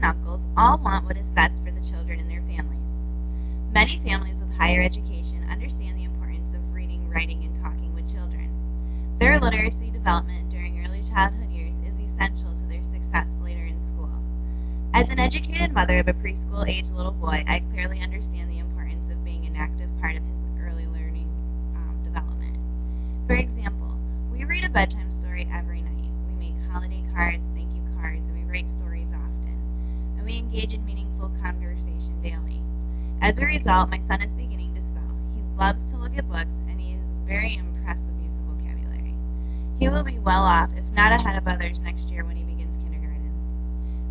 and uncles all want what is best for the children in their families. Many families with higher education understand the importance of reading, writing, and talking with children. Their literacy development during early childhood years is essential to their success later in school. As an educated mother of a preschool-age little boy, I clearly understand the importance of being an active part of his early learning development. For example, we read a bedtime story every night. We make holiday cards, thank you cards, and we write stories often. And we engage in meaningful conversation daily. As a result, my son is beginning to spell. He loves to look at books, and he is very impressive use of vocabulary. He will be well off, if not ahead of others, next year when he begins kindergarten.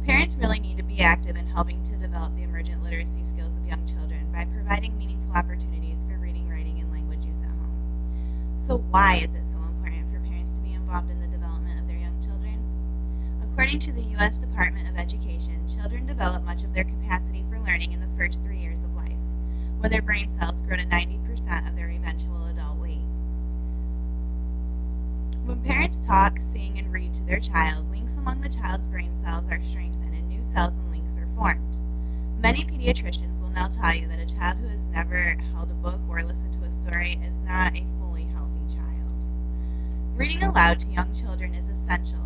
Parents really need to be active in helping to develop the emergent literacy skills of young children by providing meaningful opportunities for reading, writing, and language use at home. So why is it so important for parents to be involved in the development of their young children? According to the U.S. Department of Education, children develop much of their capacity for learning in the first 3 years of life, when their brain cells grow to 90% of their eventual adult weight. When parents talk, sing, and read to their child, links among the child's brain cells are strengthened and new cells and links are formed. Many pediatricians will now tell you that a child who has never held a book or listened to a story is not a fully healthy child. Reading aloud to young children is essential,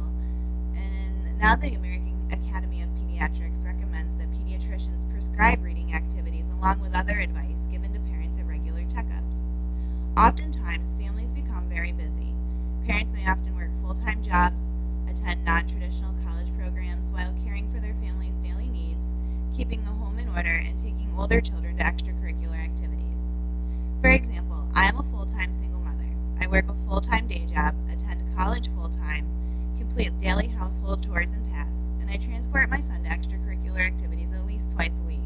and now the American Academy of Pediatrics recommends that pediatricians prescribe reading activities along with other advice given to parents at regular checkups. Oftentimes, families become very busy. Parents may often work full-time jobs, attend non-traditional college programs while caring for their family's daily needs, keeping the home in order, and taking older children to extracurricular activities. For example, I am a full-time single mother. I work a full-time day job, attend college full-time, complete daily household chores and tasks, and I transport my son to extracurricular activities at least twice a week.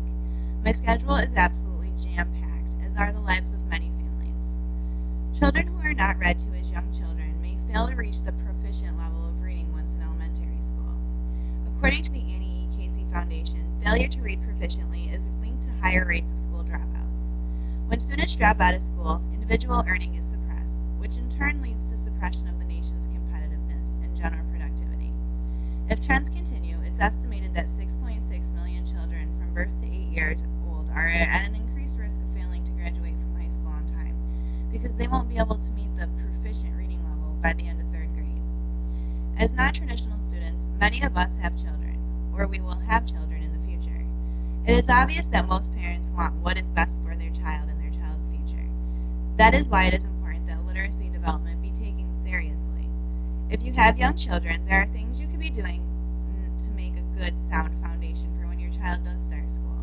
My schedule is absolutely jam-packed, as are the lives of many families. Children who are not read to as young children may fail to reach the proficient level of reading once in elementary school. According to the Annie E. Casey Foundation, failure to read proficiently is linked to higher rates of school dropouts. When students drop out of school, individual earning is suppressed, which in turn leads to suppression of the nation's competitiveness and general productivity. If trends continue, it's estimated that 6.6 million children from birth to 8 years old are at an increased risk of failing to graduate from high school on time, because they won't be able to meet the proficient reading level by the end of 3rd grade. As non-traditional students, many of us have children, or we will have children in the future. It is obvious that most parents want what is best for their child and their child's future. That is why it is important that literacy development be taken seriously. If you have young children, there are things you could be doing to make a good, sound foundation for when your child does start school.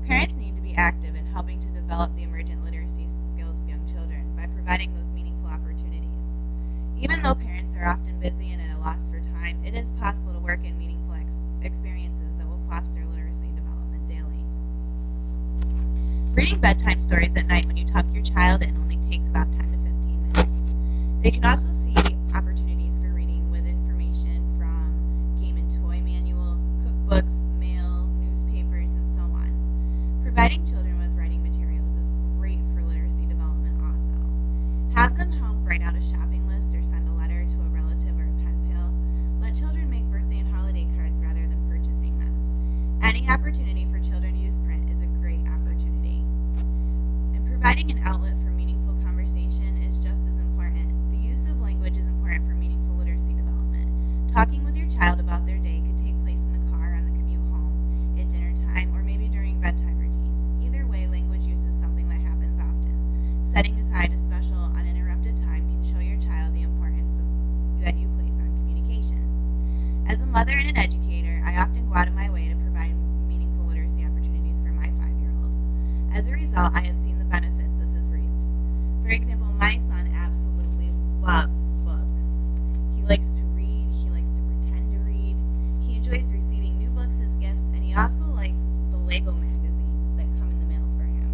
Parents need to be active in helping to develop the emergent literacy skills of young children by providing those meaningful opportunities. Even though parents are often busy and at a loss for time, it is possible to work in meaningful experiences that will foster literacy development daily. Reading bedtime stories at night when you tuck your child in only takes about 10 to 15 minutes. They can also see opportunities for reading with information from game and toy manuals, cookbooks, mail, newspapers, and so on. Providing children with writing materials is great for literacy development also. Have them help write out a shopping list or send a letter to a relative or a pen pal. Let children make birthday and holiday cards rather than purchasing them. Any opportunity for children to use print is a great opportunity. And providing an outlet for meaningful conversation is just as important. The use of language is important for meaningful literacy development. Talking with your child about their day could take place in the car, on the commute home, at dinner time, or maybe during bedtime routines. Either way, language use is something that happens often. Setting aside a special, uninterrupted time can show your child the importance that you place on communication. As a mother and an educator, I often go out of my way to provide meaningful literacy opportunities for my 5-year-old. As a result, I have seen the benefits this has reaped. For example, my son absolutely loves books. He likes to read, he likes to pretend to read, he enjoys receiving new books as gifts, and he also likes the Lego magazines that come in the mail for him.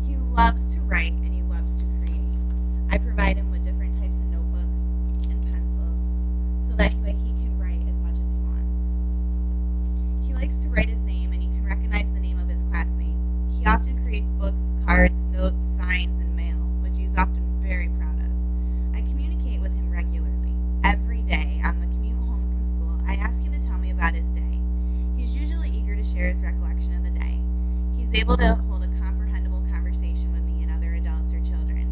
He loves to write and he loves to create. I provide him with different types of notebooks and pencils so that he can write as much as he wants. He likes to write his name and he can recognize the name of his classmates. He able to hold a comprehensible conversation with me and other adults or children.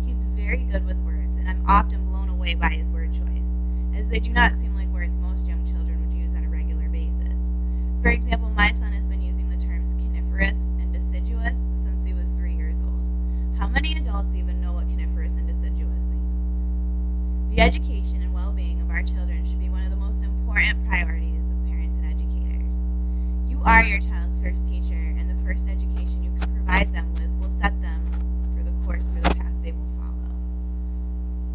He's very good with words, and I'm often blown away by his word choice, as they do not seem like words most young children would use on a regular basis. For example, my son has been using the terms coniferous and deciduous since he was 3 years old. How many adults even know what coniferous and deciduous mean? The education and well-being of our children should be one of the most important priorities of parents and educators. You are your child's first teacher, and the first education you can provide them with will set them for the path they will follow.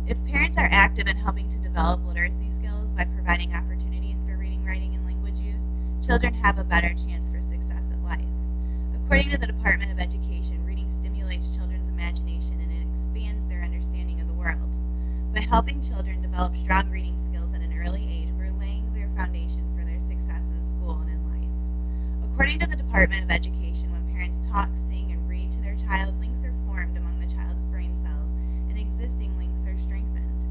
If parents are active in helping to develop literacy skills by providing opportunities for reading, writing, and language use, children have a better chance for success in life. According to the Department of Education, reading stimulates children's imagination and it expands their understanding of the world. By helping children develop strong reading skills at an early age, we're laying their foundation for their success in school and in life. According to the Department of Education, when parents talk, sing, and read to their child, links are formed among the child's brain cells, and existing links are strengthened.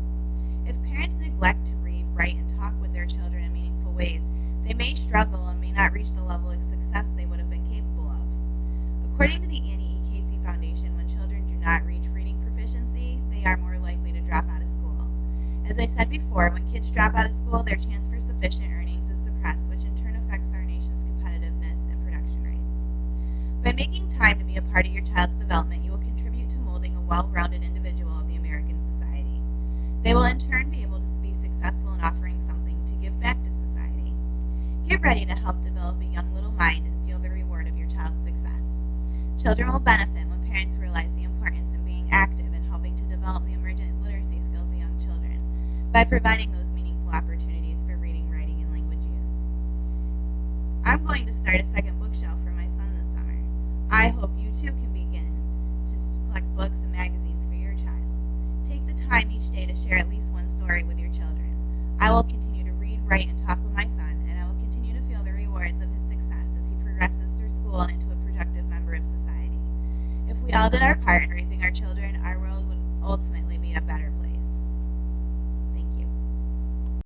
If parents neglect to read, write, and talk with their children in meaningful ways, they may struggle and may not reach the level of success they would have been capable of. According to the Annie E. Casey Foundation, when children do not reach reading proficiency, they are more likely to drop out of school. As I said before, when kids drop out of school, their chance for sufficient earnings is suppressed, which in turn affects our nation's competitiveness and production rates. By making time to be a part of your child's development, you will contribute to molding a well-rounded individual of the American society. They will in turn be able to be successful in offering something to give back to society. Get ready to help develop a young little mind and feel the reward of your child's success. Children will benefit when parents realize the importance in being active and helping to develop the emergent literacy skills of young children by providing those meaningful opportunities for reading, writing, and language use. I'm going to start a second bookshelf for my son this summer. I hope you too can begin to collect books and magazines for your child. Take the time each day to share at least one story with your children. I will continue to read, write, and talk with my son, and I will continue to feel the rewards of his success as he progresses through school and into a productive member of society. If we all did our part in raising our children, our world would ultimately be a better